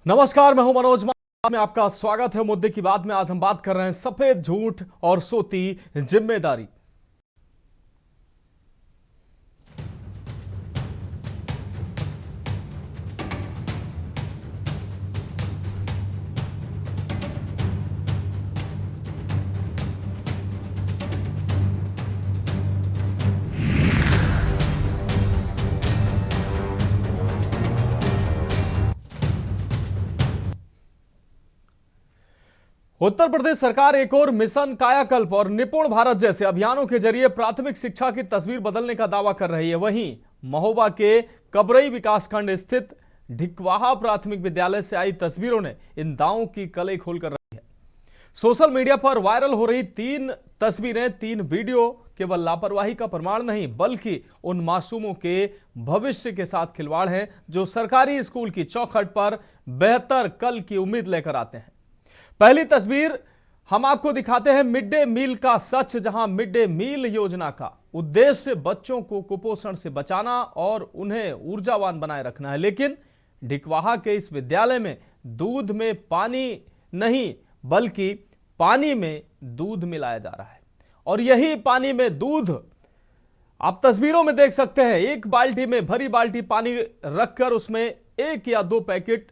नमस्कार, मैं हूं मनोज में आपका स्वागत है। मुद्दे की बात में आज हम बात कर रहे हैं सफेद झूठ और सोती जिम्मेदारी। उत्तर प्रदेश सरकार एक और मिशन कायाकल्प और निपुण भारत जैसे अभियानों के जरिए प्राथमिक शिक्षा की तस्वीर बदलने का दावा कर रही है। वहीं महोबा के कबरई विकासखंड स्थित ढिकवाहा प्राथमिक विद्यालय से आई तस्वीरों ने इन दावों की कलई खोलकर रखी है। सोशल मीडिया पर वायरल हो रही 3 तस्वीरें, 3 वीडियो केवल लापरवाही का प्रमाण नहीं बल्कि उन मासूमों के भविष्य के साथ खिलवाड़ है जो सरकारी स्कूल की चौखट पर बेहतर कल की उम्मीद लेकर आते हैं। पहली तस्वीर हम आपको दिखाते हैं मिड डे मील का सच, जहां मिड डे मील योजना का उद्देश्य बच्चों को कुपोषण से बचाना और उन्हें ऊर्जावान बनाए रखना है। लेकिन ढिकवाहा के इस विद्यालय में दूध में पानी नहीं बल्कि पानी में दूध मिलाया जा रहा है। और यही पानी में दूध आप तस्वीरों में देख सकते हैं। एक बाल्टी में भरी बाल्टी पानी रखकर उसमें 1 या 2 पैकेट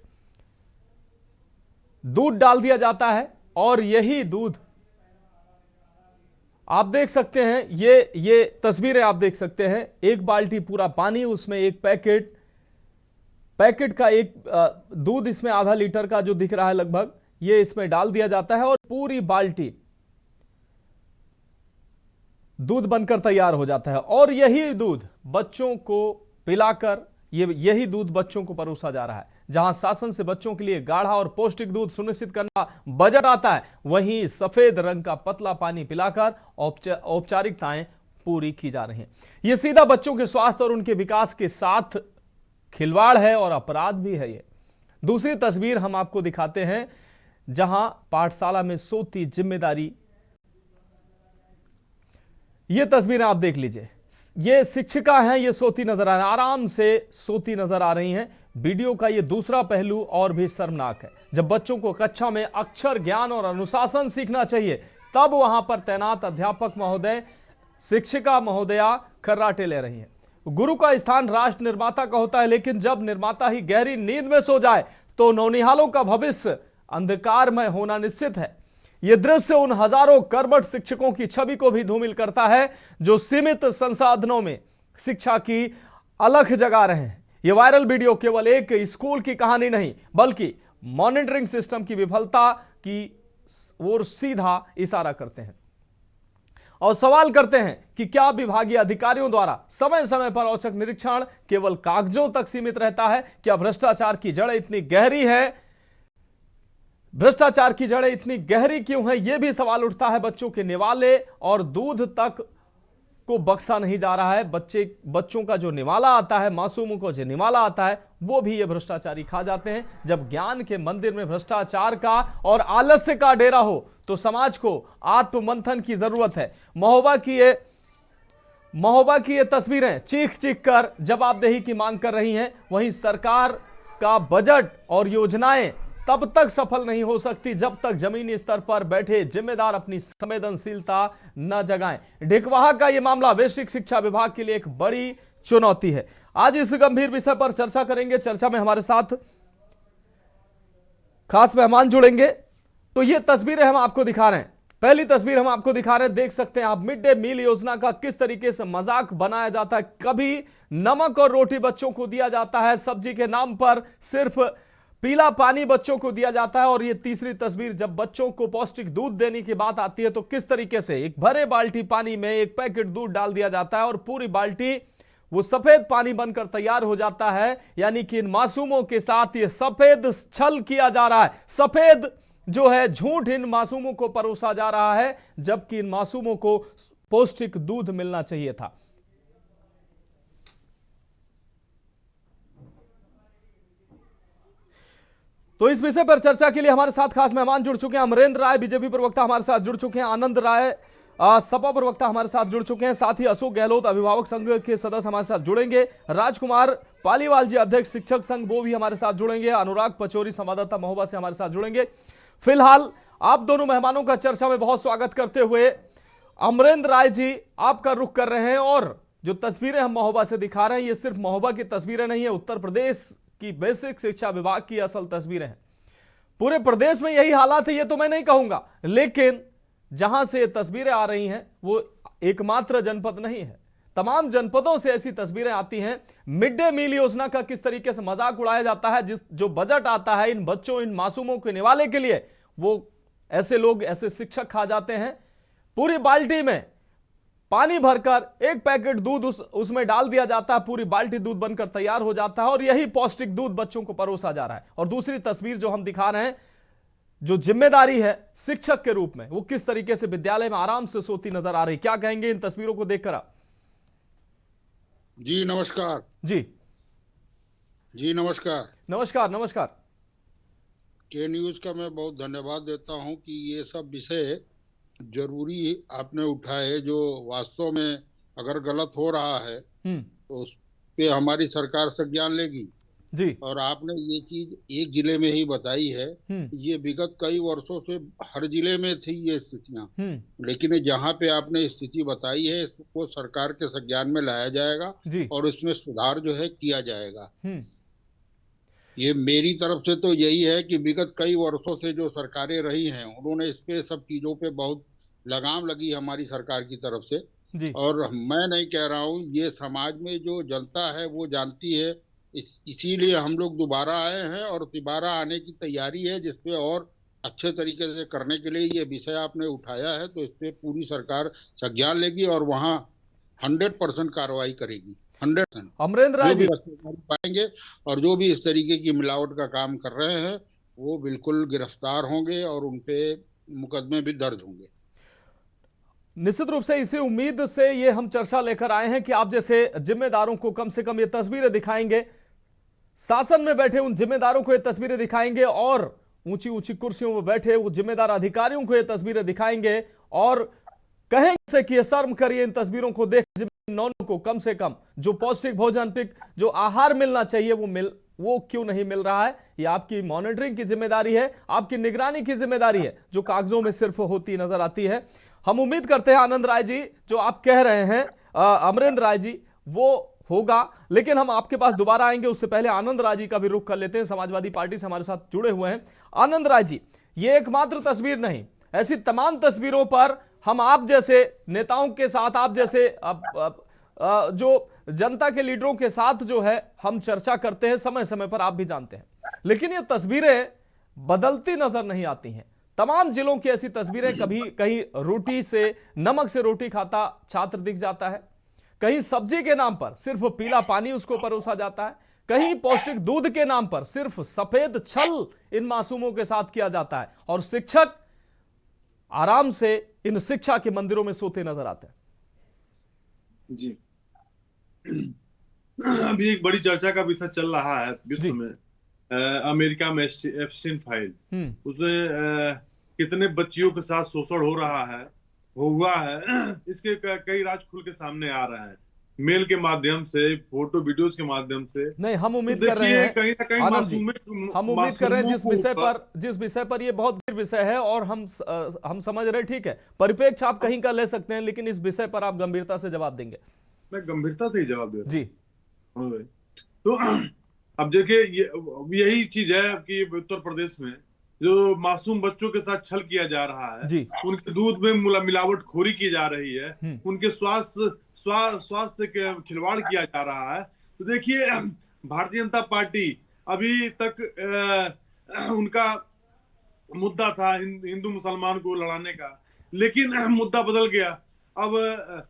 दूध डाल दिया जाता है और यही दूध आप देख सकते हैं। ये तस्वीरें आप देख सकते हैं। एक बाल्टी पूरा पानी, उसमें 1 पैकेट का एक दूध, इसमें आधा लीटर का जो दिख रहा है लगभग, ये इसमें डाल दिया जाता है और पूरी बाल्टी दूध बनकर तैयार हो जाता है। और यही दूध बच्चों को पिलाकर यही दूध बच्चों को परोसा जा रहा है। जहां शासन से बच्चों के लिए गाढ़ा और पौष्टिक दूध सुनिश्चित करना बजट आता है, वहीं सफेद रंग का पतला पानी पिलाकर औपचारिकताएं पूरी की जा रही हैं। यह सीधा बच्चों के स्वास्थ्य और उनके विकास के साथ खिलवाड़ है और अपराध भी है। ये दूसरी तस्वीर हम आपको दिखाते हैं जहां पाठशाला में सोती जिम्मेदारी। यह तस्वीरें आप देख लीजिए। ये शिक्षिका हैं, ये सोती नजर आ रही हैं, आराम से सोती नजर आ रही हैं। वीडियो का ये दूसरा पहलू और भी शर्मनाक है। जब बच्चों को कक्षा में अक्षर ज्ञान और अनुशासन सीखना चाहिए, तब वहां पर तैनात अध्यापक महोदय, शिक्षिका महोदया खर्राटे ले रही हैं। गुरु का स्थान राष्ट्र निर्माता का होता है, लेकिन जब निर्माता ही गहरी नींद में सो जाए तो नौनिहालों का भविष्य अंधकारमय होना निश्चित है। यह दृश्य उन हजारों कर्मठ शिक्षकों की छवि को भी धूमिल करता है जो सीमित संसाधनों में शिक्षा की अलख जगा रहे हैं। यह वायरल वीडियो केवल एक स्कूल की कहानी नहीं बल्कि मॉनिटरिंग सिस्टम की विफलता की ओर सीधा इशारा करते हैं और सवाल करते हैं कि क्या विभागीय अधिकारियों द्वारा समय समय पर औचक निरीक्षण केवल कागजों तक सीमित रहता है? क्या भ्रष्टाचार की जड़ें इतनी गहरी है? भ्रष्टाचार की जड़ें इतनी गहरी क्यों है? यह भी सवाल उठता है। बच्चों के निवाले और दूध तक को बख्शा नहीं जा रहा है। बच्चों का जो निवाला आता है, मासूमों को जो निवाला आता है, वो भी ये भ्रष्टाचारी खा जाते हैं। जब ज्ञान के मंदिर में भ्रष्टाचार का और आलस्य का डेरा हो तो समाज को आत्ममंथन की जरूरत है। महोबा की ये तस्वीरें चीख चीख कर जवाबदेही की मांग कर रही हैं। वहीं सरकार का बजट और योजनाएं तब तक सफल नहीं हो सकती जब तक जमीनी स्तर पर बैठे जिम्मेदार अपनी संवेदनशीलता न जगाएं। ढिकवाहा का यह मामला वैश्विक शिक्षा विभाग के लिए एक बड़ी चुनौती है। आज इस गंभीर विषय पर चर्चा करेंगे। चर्चा में हमारे साथ खास मेहमान जुड़ेंगे। तो ये तस्वीरें हम आपको दिखा रहे हैं। पहली तस्वीर हम आपको दिखा रहे हैं, देख सकते हैं आप मिड डे मील योजना का किस तरीके से मजाक बनाया जाता है। कभी नमक और रोटी बच्चों को दिया जाता है, सब्जी के नाम पर सिर्फ पीला पानी बच्चों को दिया जाता है। और ये तीसरी तस्वीर, जब बच्चों को पौष्टिक दूध देने की बात आती है तो किस तरीके से एक भरे बाल्टी पानी में 1 पैकेट दूध डाल दिया जाता है और पूरी बाल्टी वो सफेद पानी बनकर तैयार हो जाता है। यानी कि इन मासूमों के साथ ये सफेद छल किया जा रहा है, सफेद जो है झूठ इन मासूमों को परोसा जा रहा है, जबकि इन मासूमों को पौष्टिक दूध मिलना चाहिए था। तो इस विषय पर चर्चा के लिए हमारे साथ खास मेहमान जुड़ चुके हैं। अमरेंद्र राय बीजेपी प्रवक्ता हमारे साथ जुड़ चुके हैं। आनंद राय सपा प्रवक्ता हमारे साथ जुड़ चुके हैं, साथ ही अशोक गहलोत अभिभावक संघ के सदस्य हमारे साथ जुड़ेंगे, राजकुमार पालीवाल जी अध्यक्ष शिक्षक संघ वो भी हमारे साथ जुड़ेंगे, अनुराग पचौरी संवाददाता महोबा से हमारे साथ जुड़ेंगे। फिलहाल आप दोनों मेहमानों का चर्चा में बहुत स्वागत करते हुए अमरेंद्र राय जी आपका रुख कर रहे हैं। और जो तस्वीरें हम महोबा से दिखा रहे हैं ये सिर्फ महोबा की तस्वीरें नहीं है, उत्तर प्रदेश की बेसिक शिक्षा विभाग की असल तस्वीरें हैं। पूरे प्रदेश में यही हालात है ये तो मैं नहीं कहूंगा, लेकिन जहां से ये तस्वीरें आ रही हैं वो एकमात्र जनपद नहीं है, तमाम जनपदों से ऐसी तस्वीरें आती हैं। मिड डे मील योजना का किस तरीके से मजाक उड़ाया जाता है, जो बजट आता है इन बच्चों इन मासूमों के निवाले के लिए, वो ऐसे लोग ऐसे शिक्षक खा जाते हैं। पूरी बाल्टी में पानी भरकर एक पैकेट दूध उसमें डाल दिया जाता है, पूरी बाल्टी दूध बनकर तैयार हो जाता है और यही पौष्टिक दूध बच्चों को परोसा जा रहा है। और दूसरी तस्वीर जो हम दिखा रहे हैं, जो जिम्मेदारी है शिक्षक के रूप में, वो किस तरीके से विद्यालय में आराम से सोती नजर आ रही। क्या कहेंगे इन तस्वीरों को देखकर आप? जी नमस्कार। जी नमस्कार। नमस्कार नमस्कार। के न्यूज़ का मैं बहुत धन्यवाद देता हूं कि ये सब विषय जरूरी आपने उठाए, जो वास्तव में अगर गलत हो रहा है तो उस पे हमारी सरकार संज्ञान लेगी जी। और आपने ये चीज एक जिले में ही बताई है, ये विगत कई वर्षों से हर जिले में थी ये स्थितियां, लेकिन जहां पे आपने स्थिति बताई है इसको सरकार के संज्ञान में लाया जाएगा और इसमें सुधार जो है किया जाएगा। ये मेरी तरफ से तो यही है कि विगत कई वर्षों से जो सरकारें रही हैं उन्होंने इस पे सब चीजों पे बहुत लगाम लगी हमारी सरकार की तरफ से और मैं नहीं कह रहा हूँ, ये समाज में जो जनता है वो जानती है। इसीलिए हम लोग दोबारा आए हैं और दोबारा आने की तैयारी है, जिसपे और अच्छे तरीके से करने के लिए ये विषय आपने उठाया है, तो इस पे पूरी सरकार संज्ञान लेगी और वहाँ 100% कार्रवाई करेगी। 100% अमरेंद्र राय जी पाएंगे और जो भी इस तरीके की मिलावट का काम कर रहे हैं वो बिल्कुल गिरफ्तार होंगे और उनपे मुकदमे भी दर्ज होंगे। निश्चित रूप से इसी उम्मीद से ये हम चर्चा लेकर आए हैं कि आप जैसे जिम्मेदारों को कम से कम ये तस्वीरें दिखाएंगे, शासन में बैठे उन जिम्मेदारों को ये तस्वीरें दिखाएंगे और ऊंची ऊंची कुर्सियों में बैठे वो जिम्मेदार अधिकारियों को ये तस्वीरें दिखाएंगे और कहेंगे कि ये शर्म करिए इन तस्वीरों को देख, जिम्मेदारों को कम से कम जो पौष्टिक भोजन जो आहार मिलना चाहिए वो क्यों नहीं मिल रहा है। ये आपकी मॉनिटरिंग की जिम्मेदारी है, आपकी निगरानी की जिम्मेदारी है, जो कागजों में सिर्फ होती नजर आती है। हम उम्मीद करते हैं आनंद राय जी जो आप कह रहे हैं, अमरेंद्र राय जी, वो होगा, लेकिन हम आपके पास दोबारा आएंगे। उससे पहले आनंद राय जी का भी रुख कर लेते हैं, समाजवादी पार्टी से हमारे साथ जुड़े हुए हैं। आनंद राय जी, ये एकमात्र तस्वीर नहीं, ऐसी तमाम तस्वीरों पर हम आप जैसे नेताओं के साथ, आप जैसे जो जनता के लीडरों के साथ जो है हम चर्चा करते हैं समय समय पर, आप भी जानते हैं, लेकिन ये तस्वीरें बदलती नजर नहीं आती हैं। तमाम जिलों की ऐसी तस्वीरें, कभी कहीं रोटी से नमक से रोटी खाता छात्र दिख जाता है, कहीं सब्जी के नाम पर सिर्फ पीला पानी उसको परोसा जाता है, कहीं पौष्टिक दूध के नाम पर सिर्फ सफेद छल इन मासूमों के साथ किया जाता है और शिक्षक आराम से इन शिक्षा के मंदिरों में सोते नजर आते हैं। जी अभी एक बड़ी चर्चा का विषय चल रहा है विश्व में, अमेरिका में एप्स्टीन फाइल, उसमें कितने बच्चियों के साथ शोषण हो रहा है, हुआ है, इसके कई राज खुल के सामने आ रहे हैं, मेल के माध्यम से, फोटो वीडियोस के माध्यम से। नहीं, हम उम्मीद कर रहे हैं कहीं ना कहीं हम उम्मीद कर रहे हैं जिस विषय पर ये बहुत गंभीर विषय है और हम समझ रहे हैं, ठीक है, परिप्रेक्ष्य आप कहीं का ले सकते हैं, लेकिन इस विषय पर आप गंभीरता से जवाब देंगे। मैं गंभीरता से ही जवाब दे रहा हूं जी। तो अब देखिए यही चीज है कि उत्तर प्रदेश में जो मासूम बच्चों के साथ छल किया जा रहा है, उनके दूध में मिलावट खोरी की जा रही है, उनके स्वास्थ्य से खिलवाड़ किया जा रहा है। तो देखिए भारतीय जनता पार्टी अभी तक उनका मुद्दा था हिंदू मुसलमान को लड़ाने का, लेकिन मुद्दा बदल गया, अब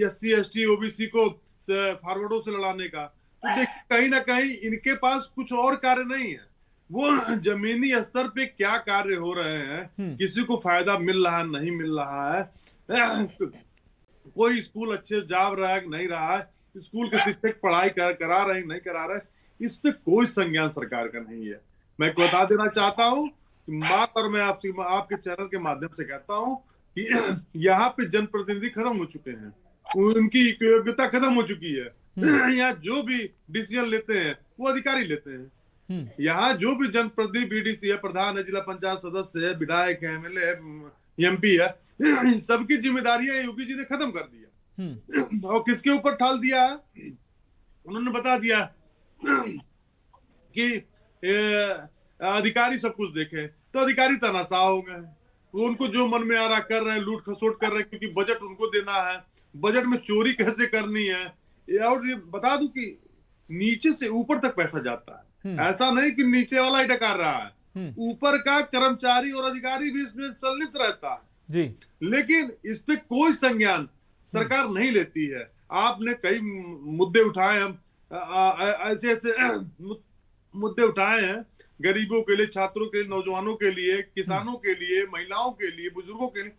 SC ST OBC को फॉरवर्डों से लड़ाने का। तो देखिए कहीं ना कहीं इनके पास कुछ और कार्य नहीं है, वो जमीनी स्तर पे क्या कार्य हो रहे हैं, किसी को फायदा मिल रहा है नहीं मिल रहा है, कोई स्कूल अच्छे से जा रहा है नहीं रहा है, स्कूल के शिक्षक पढ़ाई करा रहे नहीं करा रहे, इस पे कोई संज्ञान सरकार का नहीं है। मैं बता देना चाहता हूँ कि बात, और मैं आपके चैनल के माध्यम से कहता हूँ कि यहाँ पे जनप्रतिनिधि खत्म हो चुके हैं, उनकी योग्यता खत्म हो चुकी है। यहाँ जो भी डिसीजन लेते हैं वो अधिकारी लेते हैं। यहाँ जो भी जनप्रतिनिधि बीडीसी है, प्रधान है, जिला पंचायत सदस्य है, विधायक है, एमएलए है, एमपी है, सबकी जिम्मेदारियां योगी जी ने खत्म कर दिया। और किसके ऊपर ठाल दिया? उन्होंने बता दिया कि अधिकारी सब कुछ देखे, तो अधिकारी तानाशाह हो गए। वो उनको जो मन में आ रहा कर रहे हैं, लूट खसोट कर रहे हैं, क्योंकि बजट उनको देना है, बजट में चोरी कैसे करनी है। और ये बता दूं कि नीचे से ऊपर तक पैसा जाता है, ऐसा नहीं कि नीचे वाला ही डकार रहा है, ऊपर का कर्मचारी और अधिकारी भी इसमें संलिप्त रहता है जी। लेकिन इस पे कोई संज्ञान सरकार नहीं लेती है। आपने कई मुद्दे उठाए, हम ऐसे ऐसे मुद्दे उठाए हैं, गरीबों के लिए, छात्रों के लिए, नौजवानों के लिए, किसानों के लिए, महिलाओं के लिए, बुजुर्गों के लिए,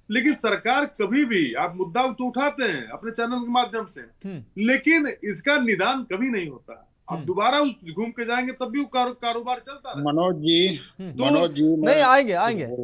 लेकिन सरकार कभी भी, आप मुद्दा तो उठाते हैं अपने चैनल के माध्यम से, लेकिन इसका निदान कभी नहीं होता। आप दोबारा घूम के जाएंगे तब भी कारोबार चलता है। मनोज जी नहीं, आएंगे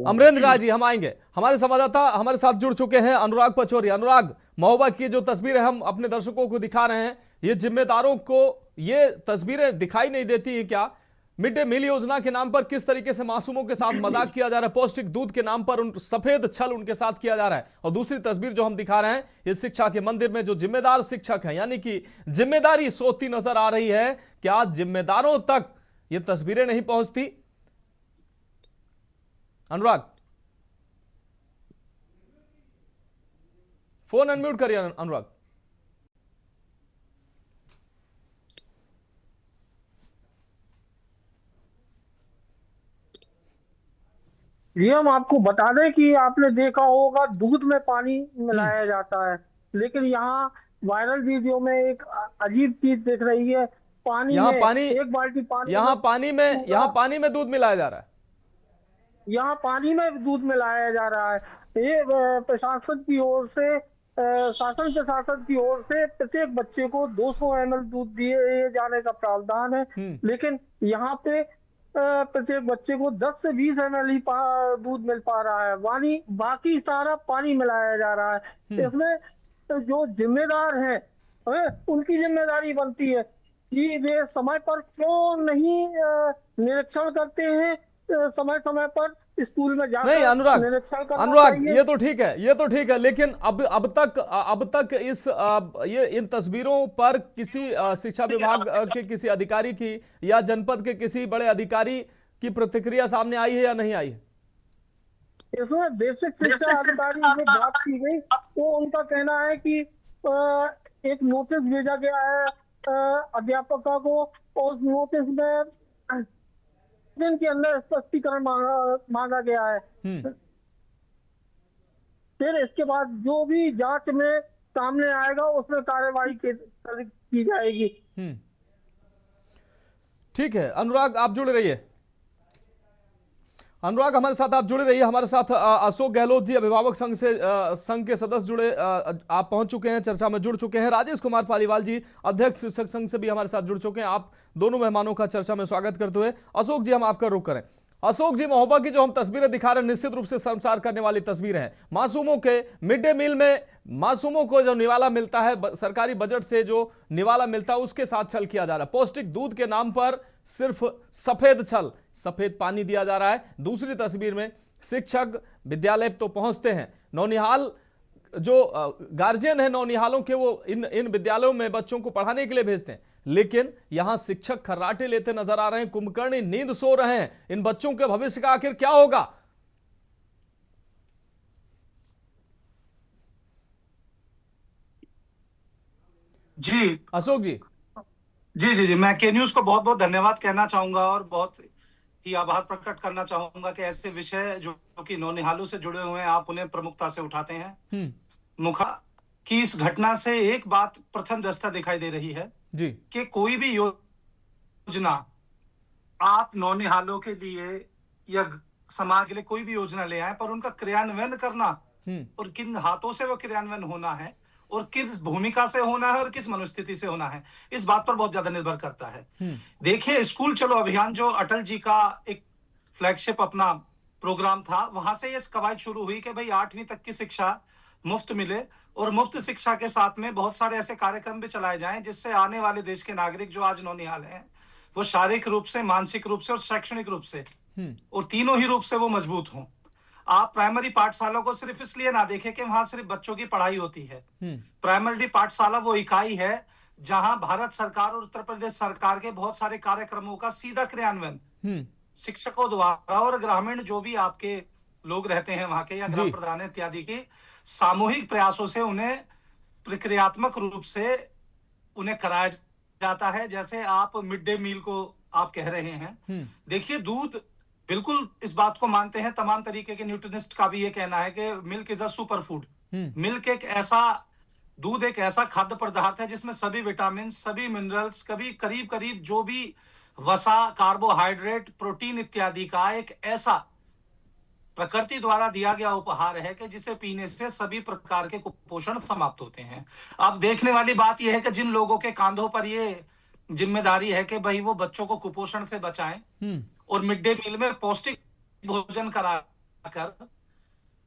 अमरेंद्र राय जी, हम आएंगे। हमारे संवाददाता हमारे साथ जुड़ चुके हैं, अनुराग पचौरी। अनुराग, महोबा की जो तस्वीरें हम अपने दर्शकों को दिखा रहे हैं, ये जिम्मेदारों को ये तस्वीरें दिखाई नहीं देती है क्या? मिड डे मील योजना के नाम पर किस तरीके से मासूमों के साथ मजाक किया जा रहा है, पौष्टिक दूध के नाम पर सफेद छल उनके साथ किया जा रहा है। और दूसरी तस्वीर जो हम दिखा रहे हैं, इस शिक्षा के मंदिर में जो जिम्मेदार शिक्षक हैं, यानी कि जिम्मेदारी सोती नजर आ रही है। क्या जिम्मेदारों तक ये तस्वीरें नहीं पहुंचती? अनुराग, फोन अनम्यूट करिए अनुराग। ये हम आपको बता दें कि आपने देखा होगा दूध में पानी मिलाया जाता है, लेकिन यहाँ वायरल वीडियो में एक अजीब चीज दिख रही है। पानी में एक बाल्टी पानी, यहाँ पानी में दूध मिलाया जा रहा है। यहाँ पानी में दूध मिलाया जा रहा है। ये प्रशासन की ओर से, शासन प्रशासन की ओर से प्रत्येक बच्चे को 200 ml दूध दिए जाने का प्रावधान है, लेकिन यहाँ पे प्रत्येक बच्चे को 10 से 20 ml ही दूध मिल पा रहा है। बाकी सारा पानी मिलाया जा रहा है। इसमें जो जिम्मेदार हैं, उनकी जिम्मेदारी बनती है कि वे समय पर क्यों नहीं निरीक्षण करते हैं, समय समय पर स्कूल में जाकर। नहीं अनुराग, ये तो ठीक है, लेकिन अब तक इन तस्वीरों पर किसी शिक्षा विभाग के किसी अधिकारी की या जनपद के किसी बड़े अधिकारी की प्रतिक्रिया सामने आई है या नहीं आई है? इसमें बेसिक शिक्षा अधिकारी से बात की गई, तो उनका कहना है कि एक नोटिस भेजा गया है अध्यापकों को, और उस नोटिस में दिन के अंदर स्पष्टीकरण मांगा गया है। फिर इसके बाद जो भी जांच में सामने आएगा उसमें कार्यवाही की जाएगी। ठीक है अनुराग, आप जुड़े रहिए। अनुराग, हमारे साथ आप जुड़े रहिए। हमारे साथ अशोक गहलोत जी, अभिभावक संघ के सदस्य जुड़े, आप पहुंच चुके हैं, चर्चा में जुड़ चुके हैं। राजेश कुमार पालीवाल जी, अध्यक्ष शिक्षक संघ से भी हमारे साथ जुड़ चुके हैं। आप दोनों मेहमानों का चर्चा में स्वागत करते हुए अशोक जी, हम आपका रुख करें। अशोक जी, महोबा की जो हम तस्वीरें दिखा रहे हैं, निश्चित रूप से शर्मसार करने वाली तस्वीरें हैं। मासूमों के मिड डे मील में मासूमों को जो निवाला मिलता है, सरकारी बजट से जो निवाला मिलता है, उसके साथ छल किया जा रहा है। पौष्टिक दूध के नाम पर सिर्फ सफेद पानी दिया जा रहा है। दूसरी तस्वीर में शिक्षक विद्यालय तो पहुंचते हैं, नौनिहाल जो गार्जियन है नौनिहालों के, वो इन विद्यालयों में बच्चों को पढ़ाने के लिए भेजते हैं, लेकिन यहां शिक्षक खर्राटे लेते नजर आ रहे हैं, कुंभकर्णी नींद सो रहे हैं। इन बच्चों के भविष्य का आखिर क्या होगा? जी अशोक जी। जी, मैं के न्यूज को बहुत बहुत धन्यवाद कहना चाहूंगा और बहुत ही आभार प्रकट करना चाहूंगा कि ऐसे विषय जो कि नौनिहालों से जुड़े हुए हैं, आप उन्हें प्रमुखता से उठाते हैं। मुखा की इस घटना से एक बात प्रथम दृष्टया दिखाई दे रही है जी, कि कोई भी योजना आप नौनिहालों के लिए या समाज के लिए कोई भी योजना ले आए, पर उनका क्रियान्वयन करना और किन हाथों से वो क्रियान्वयन होना है और किस भूमिका से होना है और किस मनोस्थिति से होना है, इस बात पर बहुत ज्यादा निर्भर करता है। देखिए, स्कूल चलो अभियान जो अटल जी का एक फ्लैगशिप अपना प्रोग्राम था, वहां से ये कवायद शुरू हुई कि भाई 8वीं तक की शिक्षा मुफ्त मिले और मुफ्त शिक्षा के साथ में बहुत सारे ऐसे कार्यक्रम भी चलाए जाएं जिससे आने वाले देश के नागरिक जो आज नौनिहाल हैं वो शारीरिक रूप से, मानसिक रूप से और शैक्षणिक रूप से और तीनों ही रूप से वो मजबूत हों। आप प्राइमरी पाठशाला को सिर्फ इसलिए ना देखें कि वहां सिर्फ बच्चों की पढ़ाई होती है। प्राइमरी पाठशाला वो इकाई है जहां भारत सरकार और उत्तर प्रदेश सरकार के बहुत सारे कार्यक्रमों का सीधा क्रियान्वयन शिक्षकों द्वारा और ग्रामीण जो भी आपके लोग रहते हैं वहां के या ग्राम प्रधान इत्यादि के सामूहिक प्रयासों से उन्हें प्रक्रियात्मक रूप से उन्हें कराया जाता है। जैसे आप मिड डे मील को आप कह रहे हैं, देखिए दूध, बिल्कुल इस बात को मानते हैं तमाम तरीके के न्यूट्रिनिस्ट का भी ये कहना है कि milk is a super food. Milk दूध एक ऐसा खाद्य पदार्थ है जिसमें सभी विटामिन, सभी मिनरल्स, कभी करीब करीब जो भी वसा, कार्बोहाइड्रेट, प्रोटीन इत्यादि का एक ऐसा प्रकृति द्वारा दिया गया उपहार है कि जिसे पीने से सभी प्रकार के कुपोषण समाप्त होते हैं। अब देखने वाली बात यह है कि जिन लोगों के कांधों पर ये जिम्मेदारी है कि भाई वो बच्चों को कुपोषण से बचाएं और मिड डे मील में पौष्टिक भोजन कराकर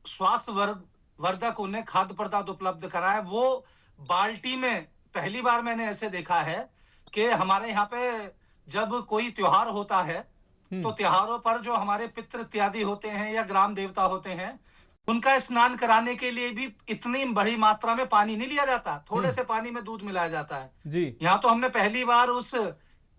स्वास्थ्य वर्धक उन्हें खाद्य पदार्थ उपलब्ध कराए, वो बाल्टी में पहली बार मैंने ऐसे देखा है कि हमारे यहाँ पे जब कोई त्योहार होता है तो त्योहारों पर जो हमारे पितृ इत्यादि होते हैं या ग्राम देवता होते हैं उनका स्नान कराने के लिए भी इतनी बड़ी मात्रा में पानी नहीं लिया जाता, थोड़े से पानी में दूध मिलाया जाता है जी। यहाँ तो हमने पहली बार उस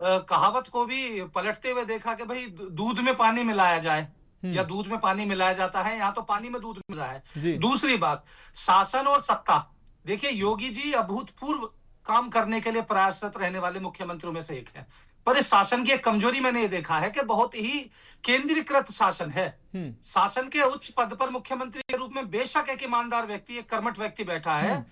कहावत को भी पलटते हुए देखा कि भाई दूध में पानी मिलाया जाए या दूध में पानी मिलाया जाता है, यहाँ तो पानी में दूध मिल रहा है। दूसरी बात, शासन और सत्ता, देखिए योगी जी अभूतपूर्व काम करने के लिए प्रयासरत रहने वाले मुख्यमंत्रियों में से एक है, पर इस शासन की एक कमजोरी मैंने ये देखा है कि बहुत ही केंद्रीकृत शासन है। शासन के उच्च पद पर मुख्यमंत्री के रूप में बेशक एक ईमानदार व्यक्ति, एक कर्मठ व्यक्ति बैठा है,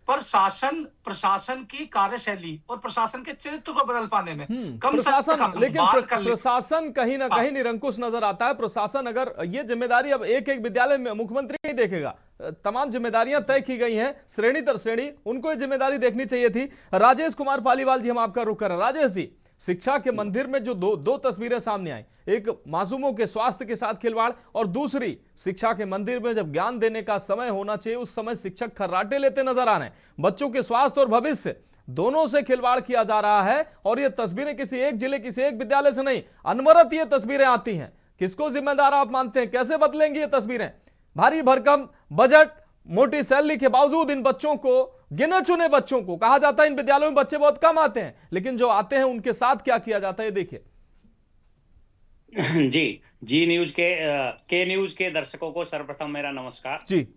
पर शासन प्रशासन की कार्यशैली और प्रशासन के चरित्र को बदल पाने में कम से कम, लेकिन प्रशासन कहीं ना कहीं निरंकुश नजर आता है। प्रशासन, अगर ये जिम्मेदारी अब एक एक विद्यालय में मुख्यमंत्री नहीं देखेगा, तमाम जिम्मेदारियां तय की गई हैं श्रेणी दर श्रेणी, उनको ये जिम्मेदारी देखनी चाहिए थी। राजेश कुमार पालीवाल जी, हम आपका रुख कर रहे हैं। राजेश जी, शिक्षा के मंदिर में जो दो तस्वीरें सामने आई, एक मासूमों के स्वास्थ्य के साथ खिलवाड़ और दूसरी शिक्षा के मंदिर में जब ज्ञान देने का समय होना चाहिए उस समय शिक्षक खर्राटे लेते नजर आ रहे हैं। बच्चों के स्वास्थ्य और भविष्य दोनों से खिलवाड़ किया जा रहा है और ये तस्वीरें किसी एक जिले, किसी एक विद्यालय से नहीं, अनवरत ये तस्वीरें आती हैं। किसको जिम्मेदार आप मानते हैं? कैसे बदलेंगी ये तस्वीरें? भारी भरकम बजट, मोटी सैलरी के बावजूद इन बच्चों को, गिने चुने बच्चों को, कहा जाता है इन विद्यालयों में बच्चे बहुत कम आते हैं, लेकिन जो आते हैं उनके साथ क्या किया जाता है देखिए। जी न्यूज के न्यूज के दर्शकों को सर्वप्रथम मेरा नमस्कार जी।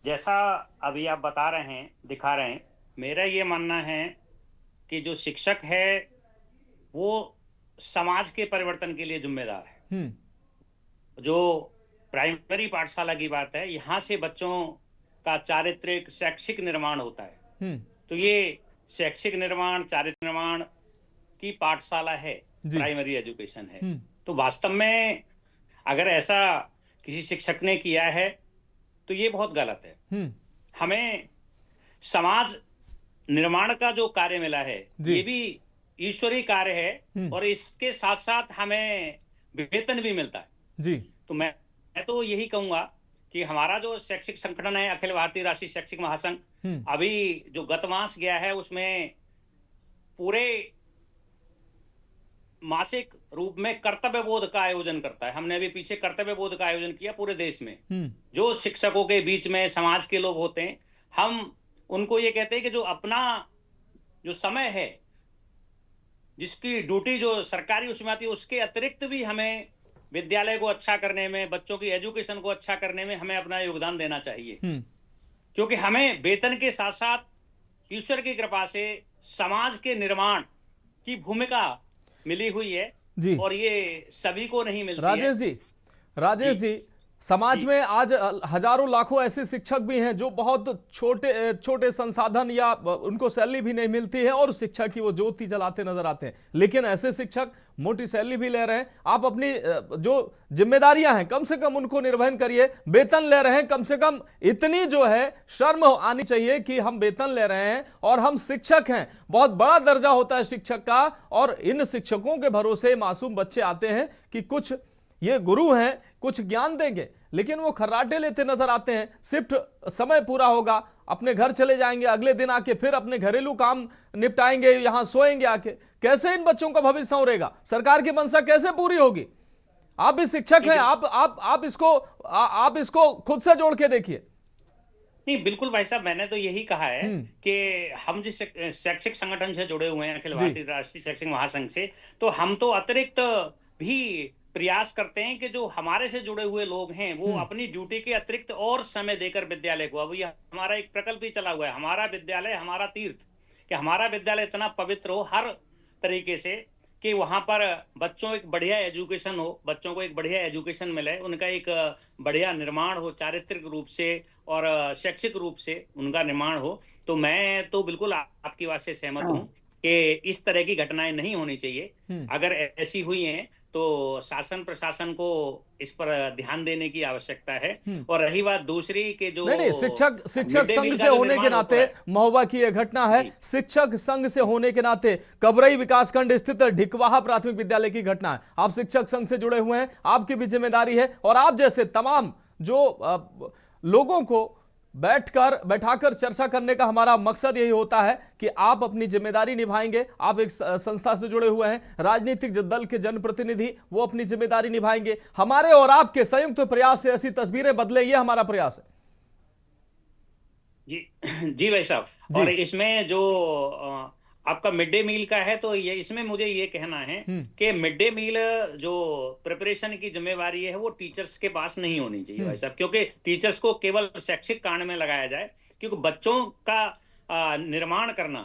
जैसा अभी आप बता रहे हैं, दिखा रहे हैं, मेरा ये मानना है कि जो शिक्षक है वो समाज के परिवर्तन के लिए जिम्मेदार है। जो प्राइमरी पाठशाला की बात है, यहाँ से बच्चों का चारित्रिक शैक्षिक निर्माण होता है। तो ये शैक्षिक निर्माण, चारित्रिक निर्माण की पाठशाला है, प्राइमरी एजुकेशन है। तो वास्तव में अगर ऐसा किसी शिक्षक ने किया है तो ये बहुत गलत है। हमें समाज निर्माण का जो कार्य मिला है ये भी ईश्वरीय कार्य है और इसके साथ साथ हमें वेतन भी मिलता है जी। तो मैं तो यही कहूंगा कि हमारा जो शैक्षिक संगठन है अखिल भारतीय राष्ट्रीय शैक्षिक महासंघ, अभी जो गत मास गया है उसमें पूरे मासिक रूप में कर्तव्य बोध का आयोजन करता है। हमने अभी पीछे कर्तव्य बोध का आयोजन किया पूरे देश में। जो शिक्षकों के बीच में समाज के लोग होते हैं, हम उनको ये कहते हैं कि जो अपना जो समय है, जिसकी ड्यूटी जो सरकारी उसमें आती है, उसके अतिरिक्त भी हमें विद्यालय को अच्छा करने में, बच्चों की एजुकेशन को अच्छा करने में हमें अपना योगदान देना चाहिए। क्योंकि हमें वेतन के साथ साथ ईश्वर की कृपा से समाज के निर्माण की भूमिका मिली हुई है जी। और ये सभी को नहीं मिलती। राजेश जी, समाज में आज हजारों लाखों ऐसे शिक्षक भी हैं जो बहुत छोटे संसाधन या उनको सैलरी भी नहीं मिलती है और शिक्षा की वो ज्योति जलाते नजर आते हैं, लेकिन ऐसे शिक्षक मोटी सैलरी भी ले रहे हैं। आप अपनी जो जिम्मेदारियां हैं कम से कम उनको निर्वहन करिए। वेतन ले रहे हैं, कम से कम इतनी जो है शर्म आनी चाहिए कि हम वेतन ले रहे हैं और हम शिक्षक हैं। बहुत बड़ा दर्जा होता है शिक्षक का और इन शिक्षकों के भरोसे मासूम बच्चे आते हैं कि कुछ ये गुरु हैं, कुछ ज्ञान देंगे, लेकिन वो खर्राटे लेते नजर आते हैं। शिफ्ट समय पूरा होगा, अपने घर चले जाएंगे, अगले दिन आके फिर अपने घरेलू काम निपटाएंगे, यहां सोएंगे आके। कैसे इन बच्चों का भविष्य संवरेगा? सरकार की मंशा कैसे पूरी होगी? आप भी शिक्षक हैं, आप इसको खुद से जोड़ के देखिए। नहीं, बिल्कुल भाई साहब, मैंने तो यही कहा है कि हम जिस शैक्षिक संगठन से जुड़े हुए हैं, अखिल भारतीय राष्ट्रीय शैक्षिक महासंघ से, तो हम तो अतिरिक्त भी प्रयास करते हैं कि जो हमारे से जुड़े हुए लोग हैं वो अपनी ड्यूटी के अतिरिक्त और समय देकर विद्यालय को, अब ये हमारा एक प्रकल्प ही चला हुआ है, हमारा विद्यालय हमारा तीर्थ, कि हमारा विद्यालय इतना पवित्र हो हर तरीके से कि वहां पर बच्चों एक बढ़िया एजुकेशन हो, बच्चों को एक बढ़िया एजुकेशन मिले, उनका एक बढ़िया निर्माण हो, चारित्रिक रूप से और शैक्षिक रूप से उनका निर्माण हो। तो मैं तो बिल्कुल आपकी बात से सहमत हूँ कि इस तरह की घटनाएं नहीं होनी चाहिए। अगर ऐसी हुई हैं तो शासन प्रशासन को इस पर ध्यान देने की आवश्यकता है। और रही बात दूसरी के जो नहीं, शिक्षक संघ से होने के नाते महोबा की यह घटना है, शिक्षक संघ से होने के नाते कबरई विकासखंड स्थित ढिकवाहा प्राथमिक विद्यालय की घटना है। आप शिक्षक संघ से जुड़े हुए हैं, आपकी भी जिम्मेदारी है, और आप जैसे तमाम जो लोगों को बैठाकर चर्चा करने का हमारा मकसद यही होता है कि आप अपनी जिम्मेदारी निभाएंगे। आप एक संस्था से जुड़े हुए हैं, राजनीतिक दल के जनप्रतिनिधि, वो अपनी जिम्मेदारी निभाएंगे। हमारे और आपके संयुक्त प्रयास से ऐसी तस्वीरें बदले, ये हमारा प्रयास है। जी भाई साहब। और इसमें जो आपका मिड डे मील का है, तो ये इसमें मुझे ये कहना है कि मिड डे मील जो प्रिपरेशन की जिम्मेवारी है वो टीचर्स के पास नहीं होनी चाहिए भाई साहब, क्योंकि टीचर्स को केवल शैक्षिक कारण में लगाया जाए, क्योंकि बच्चों का निर्माण करना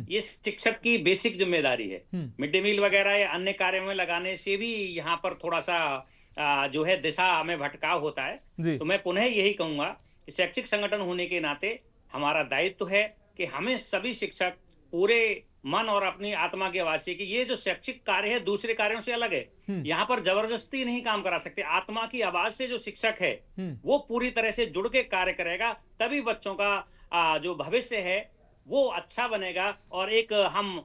ये शिक्षक की बेसिक जिम्मेदारी है। मिड डे मील वगैरह या अन्य कार्य में लगाने से भी यहाँ पर थोड़ा सा जो है दिशा में भटकाव होता है। तो मैं पुनः यही कहूंगा कि शैक्षिक संगठन होने के नाते हमारा दायित्व है कि हमें सभी शिक्षक पूरे मन और अपनी आत्मा की आवाज से कि ये जो शैक्षिक कार्य है दूसरे कार्यों से अलग है, यहाँ पर जबरदस्ती नहीं काम करा सकते। आत्मा की आवाज से जो शिक्षक है वो पूरी तरह से जुड़ के कार्य करेगा, तभी बच्चों का जो भविष्य है वो अच्छा बनेगा और एक हम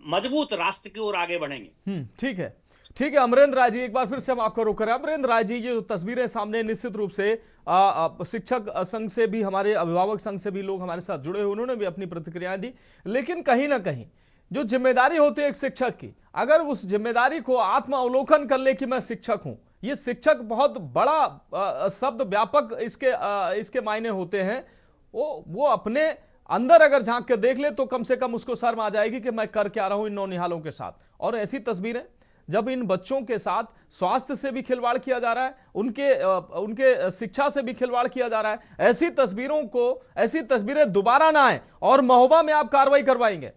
मजबूत राष्ट्र की ओर आगे बढ़ेंगे। ठीक है, ठीक है। अमरेंद्र राय जी, एक बार फिर से हम आपको रोक रहे हैं। अमरेंद्र राय जी, ये जो तस्वीरें सामने, निश्चित रूप से शिक्षक संघ से भी, हमारे अभिभावक संघ से भी लोग हमारे साथ जुड़े हुए, उन्होंने भी अपनी प्रतिक्रियाएं दी। लेकिन कहीं ना कहीं जो जिम्मेदारी होती है एक शिक्षक की, अगर उस जिम्मेदारी को आत्म अवलोकन कर ले कि मैं शिक्षक हूं, ये शिक्षक बहुत बड़ा शब्द, व्यापक इसके मायने होते हैं। वो अपने अंदर अगर झांक के देख ले तो कम से कम उसको शर्म आ जाएगी कि मैं कर क्या रहा हूं इन नौनिहालों के साथ। और ऐसी तस्वीरें जब इन बच्चों के साथ स्वास्थ्य से भी खिलवाड़ किया जा रहा है, उनके शिक्षा से भी खिलवाड़ किया जा रहा है, ऐसी तस्वीरें दोबारा ना आए और महोबा में आप कार्रवाई करवाएंगे।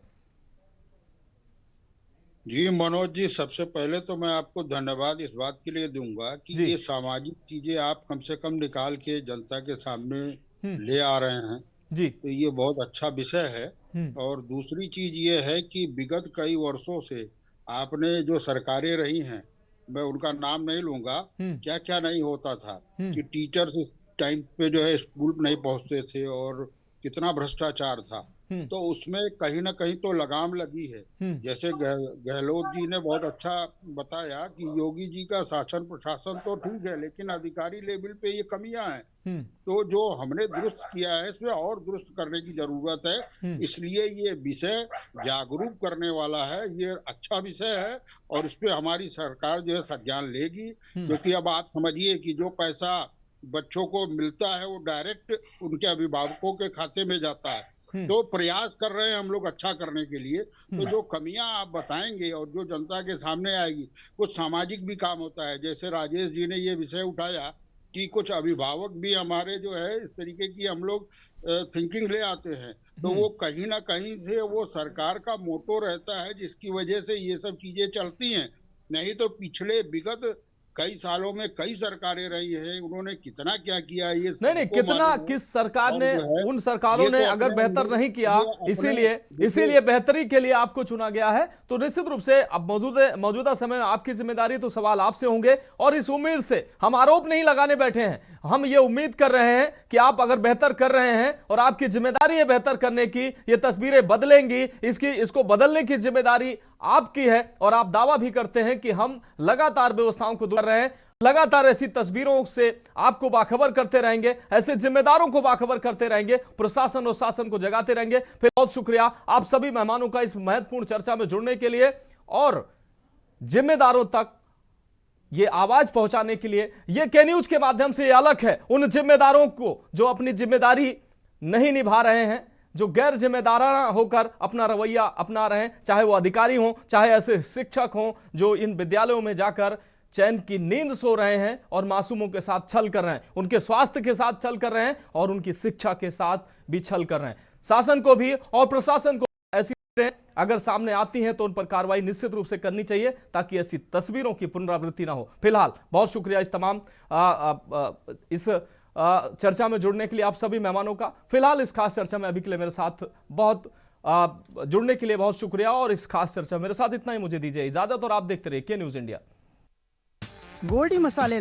जी मनोज जी, सबसे पहले तो मैं आपको धन्यवाद इस बात के लिए दूंगा कि ये सामाजिक चीजें आप कम से कम निकाल के जनता के सामने ले आ रहे हैं जी, तो ये बहुत अच्छा विषय है। और दूसरी चीज ये है कि विगत कई वर्षों से आपने जो सरकारें रही हैं, मैं उनका नाम नहीं लूंगा, क्या क्या नहीं होता था कि टीचर्स इस टाइम पे जो है स्कूल नहीं पहुंचते थे और कितना भ्रष्टाचार था। तो उसमें कहीं ना कहीं तो लगाम लगी है। जैसे गहलोत जी ने बहुत अच्छा बताया कि योगी जी का शासन प्रशासन तो ठीक है, लेकिन अधिकारी लेवल पे ये कमियां हैं। तो जो हमने दुरुस्त किया है इसमें और दुरुस्त करने की जरूरत है। इसलिए ये विषय जागरूक करने वाला है, ये अच्छा विषय है और इस पे हमारी सरकार जो है संज्ञान लेगी। क्योंकि अब आप समझिए कि जो पैसा बच्चों को मिलता है वो डायरेक्ट उनके अभिभावकों के खाते में जाता है। तो प्रयास कर रहे हैं हम लोग अच्छा करने के लिए। तो जो कमियां आप बताएंगे और जो जनता के सामने आएगी, कुछ सामाजिक भी काम होता है। जैसे राजेश जी ने ये विषय उठाया कि कुछ अभिभावक भी हमारे जो है इस तरीके की हम लोग थिंकिंग ले आते हैं, तो वो कहीं ना कहीं से वो सरकार का मोटो रहता है जिसकी वजह से ये सब चीजें चलती हैं। नहीं तो पिछले विगत कई सालों में कई सरकारें रही हैं, उन्होंने कितना क्या किया ये नहीं कितना किस सरकार ने, उन सरकारों ने अगर बेहतर नहीं किया, इसीलिए बेहतरी के लिए आपको चुना गया है। तो निश्चित रूप से अब मौजूदा समय में आपकी जिम्मेदारी, तो सवाल आपसे होंगे और इस उम्मीद से हम आरोप नहीं लगाने बैठे हैं, हम ये उम्मीद कर रहे हैं कि आप अगर बेहतर कर रहे हैं और आपकी जिम्मेदारी है बेहतर करने की, ये तस्वीरें बदलेंगी, इसको बदलने की जिम्मेदारी आपकी है। और आप दावा भी करते हैं कि हम लगातार व्यवस्थाओं को दूर रहे हैं। लगातार ऐसी तस्वीरों से आपको बाखबर करते रहेंगे, ऐसे जिम्मेदारों को बाखबर करते रहेंगे, प्रशासन और शासन को जगाते रहेंगे। फिर बहुत शुक्रिया आप सभी मेहमानों का इस महत्वपूर्ण चर्चा में जुड़ने के लिए और जिम्मेदारों तक ये आवाज पहुंचाने के लिए। ये के न्यूज के माध्यम से ये अलग है उन जिम्मेदारों को जो अपनी जिम्मेदारी नहीं निभा रहे हैं, जो गैर जिम्मेदाराना होकर अपना रवैया अपना रहे हैं, चाहे वो अधिकारी हों, चाहे ऐसे शिक्षक हों जो इन विद्यालयों में जाकर चैन की नींद सो रहे हैं और मासूमों के साथ छल कर रहे हैं, उनके स्वास्थ्य के साथ छल कर रहे हैं और उनकी शिक्षा के साथ भी छल कर रहे हैं। शासन को भी और प्रशासन को ऐसी अगर सामने आती हैं तो उन पर कार्रवाई निश्चित रूप से करनी चाहिए ताकि ऐसी तस्वीरों की पुनरावृत्ति ना हो। फिलहाल बहुत शुक्रिया इस तमाम इस चर्चा में जुड़ने के लिए आप सभी मेहमानों का। फिलहाल इस खास चर्चा में अभी के लिए मेरे साथ बहुत जुड़ने के लिए बहुत शुक्रिया और इस खास चर्चा मेरे साथ इतना ही। मुझे दीजिए इजाजत और आप देखते रहिए के न्यूज इंडिया। गोल्डी मसाले